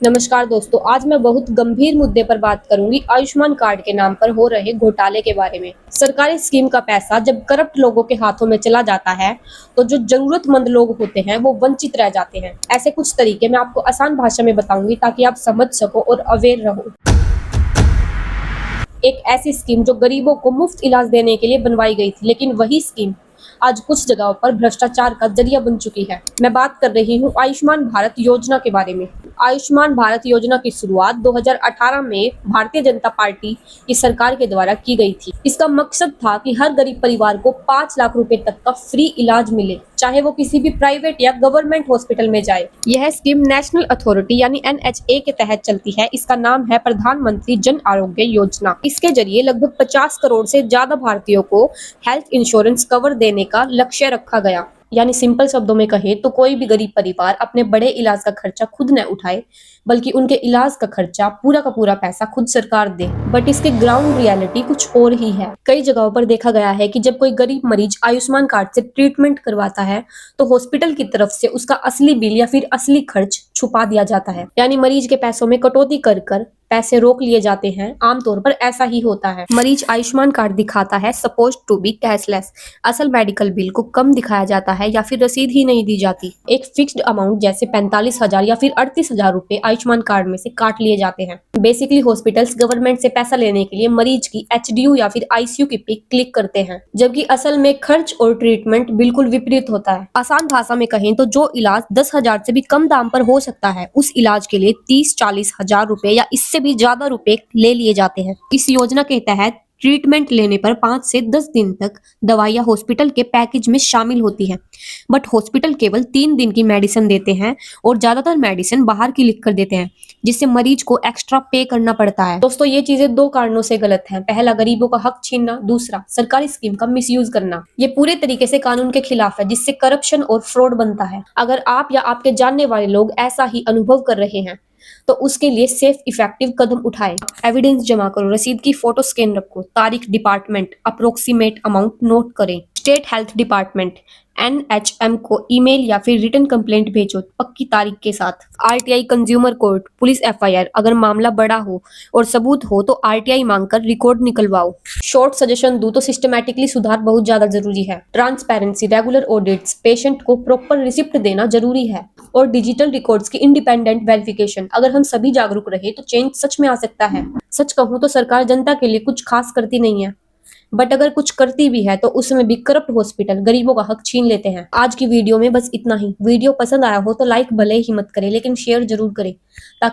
नमस्कार दोस्तों, आज मैं बहुत गंभीर मुद्दे पर बात करूंगी आयुष्मान कार्ड के नाम पर हो रहे घोटाले के बारे में। सरकारी स्कीम का पैसा जब करप्ट लोगों के हाथों में चला जाता है, तो जो जरूरतमंद लोग होते हैं वो वंचित रह जाते हैं। ऐसे कुछ तरीके मैं आपको आसान भाषा में बताऊंगी ताकि आप समझ सको और अवेयर रहो। एक ऐसी स्कीम जो गरीबों को मुफ्त इलाज देने के लिए बनवाई गई थी, लेकिन वही स्कीम आज कुछ जगहों पर भ्रष्टाचार का जरिया बन चुकी है। मैं बात कर रही हूँ आयुष्मान भारत योजना के बारे में। आयुष्मान भारत योजना की शुरुआत 2018 में भारतीय जनता पार्टी की सरकार के द्वारा की गई थी। इसका मकसद था कि हर गरीब परिवार को 5 लाख रुपए तक का फ्री इलाज मिले, चाहे वो किसी भी प्राइवेट या गवर्नमेंट हॉस्पिटल में जाए। यह स्कीम नेशनल अथॉरिटी यानी NHA के तहत चलती है। इसका नाम है प्रधानमंत्री जन आरोग्य योजना। इसके जरिए लगभग 50 करोड़ से ज्यादा भारतीयों को हेल्थ इंश्योरेंस कवर देने का लक्ष्य रखा गया। यानी सिंपल शब्दों में कहे तो कोई भी गरीब परिवार अपने बड़े इलाज का खर्चा खुद न उठाए, बल्कि उनके इलाज का खर्चा पूरा का पूरा पैसा खुद सरकार दे। बट इसके ग्राउंड रियलिटी कुछ और ही है। कई जगहों पर देखा गया है कि जब कोई गरीब मरीज आयुष्मान कार्ड से ट्रीटमेंट करवाता है, तो हॉस्पिटल की तरफ से उसका असली बिल या फिर असली खर्च छुपा दिया जाता है। यानी मरीज के पैसों में कटौती कर पैसे रोक लिए जाते हैं। आमतौर पर ऐसा ही होता है। मरीज आयुष्मान कार्ड दिखाता है सपोज टू बी कैशलेस, असल मेडिकल बिल को कम दिखाया जाता है या फिर रसीद ही नहीं दी जाती। एक फिक्स्ड अमाउंट जैसे 45,000 या फिर 38,000 रुपए आयुष्मान कार्ड में से काट लिए जाते हैं। बेसिकली हॉस्पिटल्स गवर्नमेंट से पैसा लेने के लिए मरीज की HDU या फिर ICU की पिक क्लिक करते हैं, जबकि असल में खर्च और ट्रीटमेंट बिल्कुल विपरीत होता है। आसान भाषा में कहें तो जो इलाज 10,000 से भी कम दाम पर हो सकता है, उस इलाज के लिए 30-40 हजार रुपए या इससे भी ज्यादा रुपए ले लिए जाते हैं। इस योजना के तहत ट्रीटमेंट लेने पर 5 से 10 दिन तक दवाइयां हॉस्पिटल के पैकेज में शामिल होती हैं। बट हॉस्पिटल केवल 3 दिन की मेडिसिन देते हैं और ज्यादातर मेडिसिन बाहर की लिख कर देते हैं, जिससे मरीज को एक्स्ट्रा पे करना पड़ता है। दोस्तों, ये चीजें 2 कारणों से गलत हैं। पहला, गरीबों का हक छीनना। दूसरा, सरकारी स्कीम का मिसयूज करना। ये पूरे तरीके से कानून के खिलाफ है, जिससे करप्शन और फ्रॉड बनता है। अगर आप या आपके जानने वाले लोग ऐसा ही अनुभव कर रहे हैं, तो उसके लिए सेफ इफेक्टिव कदम उठाएं। एविडेंस जमा करो, रसीद की फोटो स्कैन रखो, तारीख, डिपार्टमेंट, अप्रोक्सीमेट अमाउंट नोट करें। स्टेट हेल्थ डिपार्टमेंट NHM को ईमेल या फिर रिटन कंप्लेंट भेजो पक्की तारीख के साथ। RTI, consumer court, police FIR। अगर मामला बड़ा हो और सबूत हो तो RTI मांगकर रिकॉर्ड निकलवाओ। शॉर्ट सजेशन दूं तो सिस्टमैटिकली सुधार बहुत ज्यादा जरूरी है। ट्रांसपेरेंसी, रेगुलर ऑडिट्स, पेशेंट को प्रॉपर रिसिप्ट देना जरूरी है, और डिजिटल रिकॉर्ड्स की इंडिपेंडेंट वेरिफिकेशन। अगर हम सभी जागरूक रहे तो चेंज सच में आ सकता है। सच कहूं तो सरकार जनता के लिए कुछ खास करती नहीं है, बट अगर कुछ करती भी है तो उसमें भी करप्ट हॉस्पिटल गरीबों का हक छीन लेते हैं। आज की वीडियो में बस इतना ही। वीडियो पसंद आया हो तो लाइक भले ही मत करें, लेकिन शेयर जरूर करें ताकि